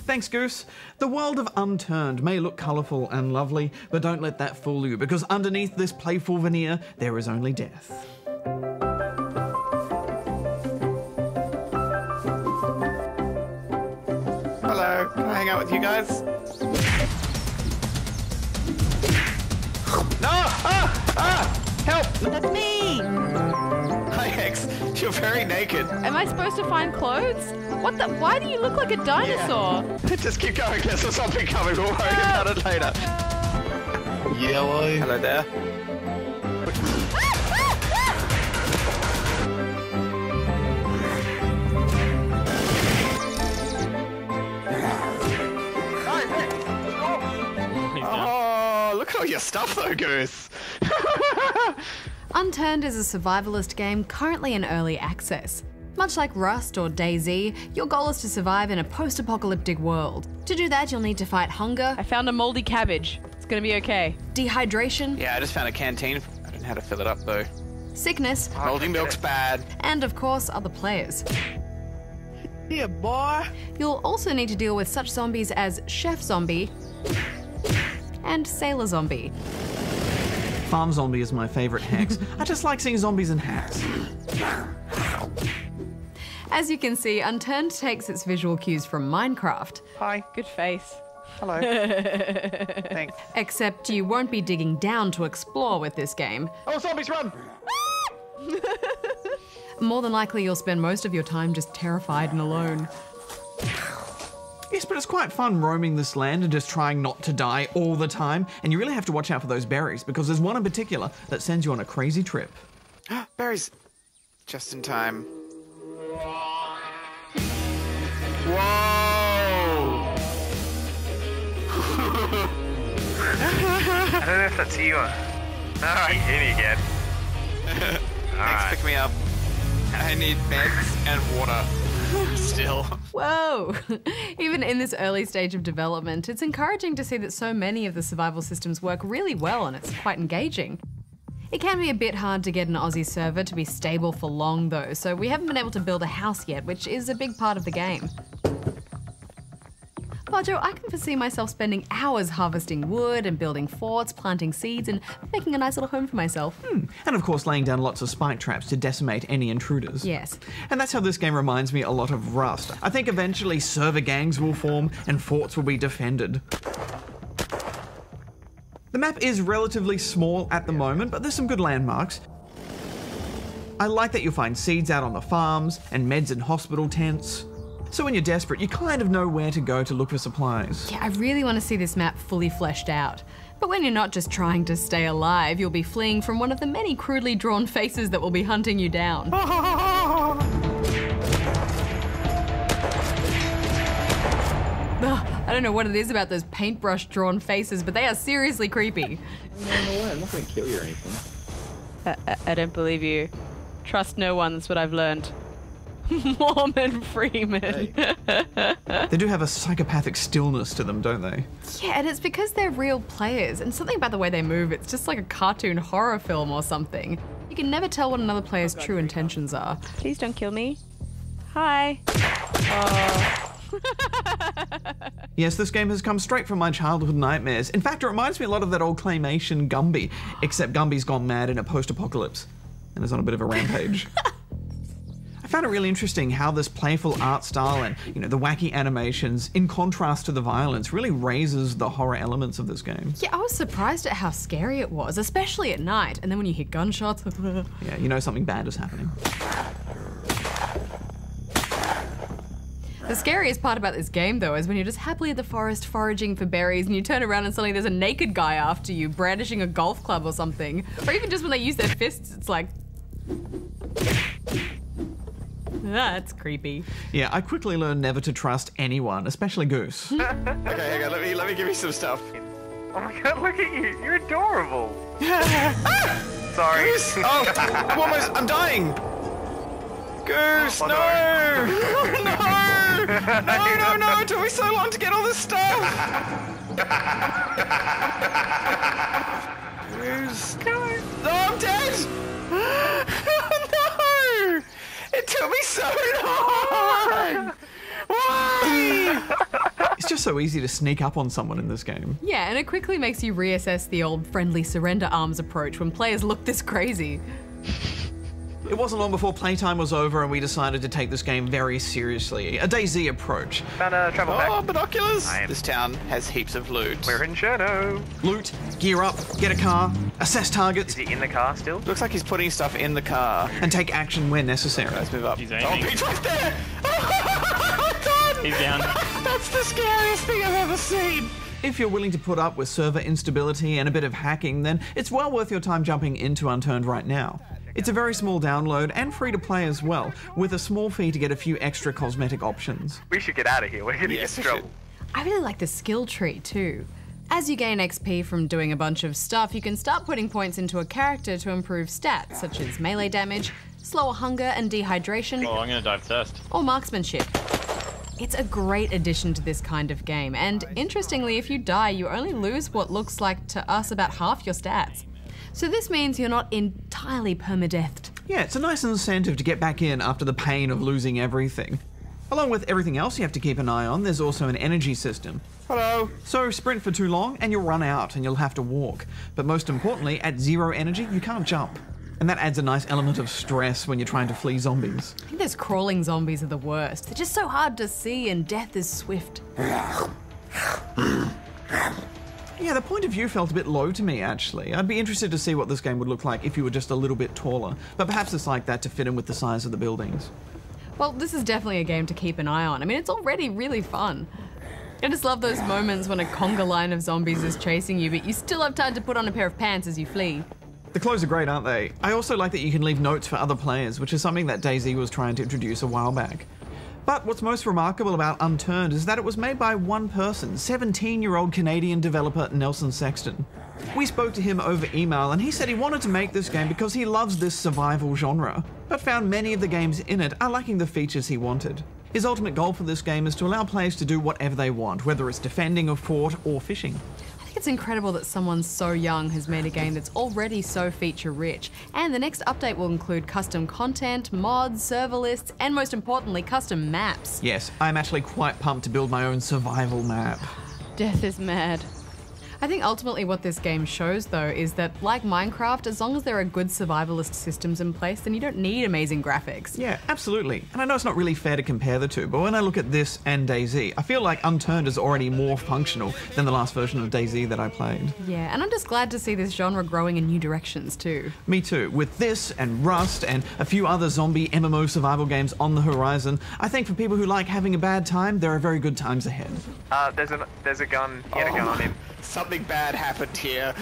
Thanks, Goose. The world of Unturned may look colourful and lovely, but don't let that fool you, because underneath this playful veneer, there is only death. Hello, can I hang out with you guys? No! Help! That's me! Hi, Hex. You're very naked. Am I supposed to find clothes? What the? Why do you look like a dinosaur? Yeah. Just keep going. There's something coming. We'll worry about it later. Yellow. Hello there. Oh, look at all your stuff though, Goose. Unturned is a survivalist game currently in early access. Much like Rust or DayZ, your goal is to survive in a post-apocalyptic world. To do that, you'll need to fight hunger. I found a moldy cabbage. It's gonna be okay. Dehydration. Yeah, I just found a canteen. I don't know how to fill it up though. Sickness. Moldy milk's bad. And of course, other players. Yeah, boy. You'll also need to deal with such zombies as Chef Zombie and Sailor Zombie. Farm Zombie is my favourite, Hex. I just like seeing zombies in hats. As you can see, Unturned takes its visual cues from Minecraft. Hi. Good face. Hello. Thanks. Except you won't be digging down to explore with this game. Oh, zombies, run! More than likely, you'll spend most of your time just terrified and alone. Yes, but it's quite fun roaming this land and just trying not to die all the time. And you really have to watch out for those berries, because there's one in particular that sends you on a crazy trip. Berries. Just in time. Whoa! I don't know if that's you. I hit me again. Thanks, pick me up. I need meds and water. Still. Whoa! Even in this early stage of development, it's encouraging to see that so many of the survival systems work really well and it's quite engaging. It can be a bit hard to get an Aussie server to be stable for long though, so we haven't been able to build a house yet, which is a big part of the game. Podjo, I can foresee myself spending hours harvesting wood and building forts, planting seeds and making a nice little home for myself. And of course laying down lots of spike traps to decimate any intruders. Yes. And that's how this game reminds me a lot of Rust. I think eventually server gangs will form and forts will be defended. The map is relatively small at the moment, but there's some good landmarks. I like that you'll find seeds out on the farms and meds in hospital tents. So when you're desperate, you kind of know where to go to look for supplies. Yeah, I really want to see this map fully fleshed out. But when you're not just trying to stay alive, you'll be fleeing from one of the many crudely drawn faces that will be hunting you down. I don't know what it is about those paintbrush drawn faces, but they are seriously creepy. No way, I'm not gonna kill you or anything. I don't believe you. Trust no one, that's what I've learned. Mormon Freeman. Hey. They do have a psychopathic stillness to them, don't they? Yeah, and it's because they're real players, and something about the way they move, it's just like a cartoon horror film or something. You can never tell what another player's true intentions are. Please don't kill me. Hi. Oh. Yes, this game has come straight from my childhood nightmares. In fact, it reminds me a lot of that old claymation Gumby, except Gumby's gone mad in a post-apocalypse and is on a bit of a rampage. I found it really interesting how this playful art style and, the wacky animations, in contrast to the violence, really raises the horror elements of this game. Yeah, I was surprised at how scary it was, especially at night, and then when you hear gunshots. Yeah, you know something bad is happening. The scariest part about this game, though, is when you're just happily in the forest foraging for berries and you turn around and suddenly there's a naked guy after you, brandishing a golf club or something. Or even just when they use their fists, it's like... That's creepy. Yeah, I quickly learned never to trust anyone, especially Goose. Okay, hang on, let me give you some stuff. Oh my god, look at you. You're adorable. Sorry. Goose! Oh, I'm dying! Goose, Oh, no! No! It took me so long to get all this stuff! Goose, no! Oh, I'm dead! No! It took me so long! Why? also easy to sneak up on someone in this game. Yeah, and it quickly makes you reassess the old friendly surrender arms approach when players look this crazy. It wasn't long before playtime was over and we decided to take this game very seriously. A DayZ approach. Found a travel pack. Oh, binoculars! This town has heaps of loot. We're in Cherno. Loot, gear up, get a car, assess targets, Is he in the car still? Looks like he's putting stuff in the car. and take action where necessary. Let's move up. He's Oh, aiming. Pete's right there! Oh, God! He's down. That's the scariest thing I've ever seen. If you're willing to put up with server instability and a bit of hacking, then it's well worth your time jumping into Unturned right now. It's a very small download and free to play as well, with a small fee to get a few extra cosmetic options. We should get out of here. We're gonna Yes, get we in trouble. I really like the skill tree too. As you gain XP from doing a bunch of stuff, you can start putting points into a character to improve stats, such as melee damage, slower hunger and dehydration, Oh, I'm gonna dive first. or marksmanship. It's a great addition to this kind of game, and interestingly, if you die, you only lose what looks like to us about half your stats. So this means you're not entirely permadeathed. Yeah, it's a nice incentive to get back in after the pain of losing everything. Along with everything else you have to keep an eye on, there's also an energy system. Hello. So sprint for too long and you'll run out and you'll have to walk. But most importantly, at 0 energy, you can't jump. And that adds a nice element of stress when you're trying to flee zombies. I think those crawling zombies are the worst. They're just so hard to see and death is swift. Yeah, the point of view felt a bit low to me, actually. I'd be interested to see what this game would look like if you were just a little bit taller, but perhaps it's like that to fit in with the size of the buildings. Well, this is definitely a game to keep an eye on. I mean, it's already really fun. I just love those moments when a conga line of zombies is chasing you, but you still have time to put on a pair of pants as you flee. The clothes are great, aren't they? I also like that you can leave notes for other players, which is something that DayZ was trying to introduce a while back. But what's most remarkable about Unturned is that it was made by one person, 17-year-old Canadian developer Nelson Sexton. We spoke to him over email and he said he wanted to make this game because he loves this survival genre, but found many of the games in it are lacking the features he wanted. His ultimate goal for this game is to allow players to do whatever they want, whether it's defending a fort or fishing. I think it's incredible that someone so young has made a game that's already so feature-rich. And the next update will include custom content, mods, server lists, and most importantly, custom maps. Yes, I'm actually quite pumped to build my own survival map. Death is mad. I think ultimately what this game shows, though, is that, like Minecraft, as long as there are good survivalist systems in place, then you don't need amazing graphics. Yeah, absolutely. And I know it's not really fair to compare the two, but when I look at this and DayZ, I feel like Unturned is already more functional than the last version of DayZ that I played. Yeah, and I'm just glad to see this genre growing in new directions, too. Me too. With this and Rust and a few other zombie MMO survival games on the horizon, I think for people who like having a bad time, there are very good times ahead. There's a gun. He had a gun on him. Something bad happened here,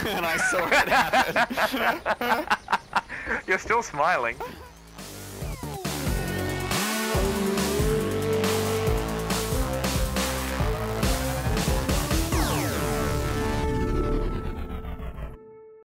and I saw it happen. You're still smiling.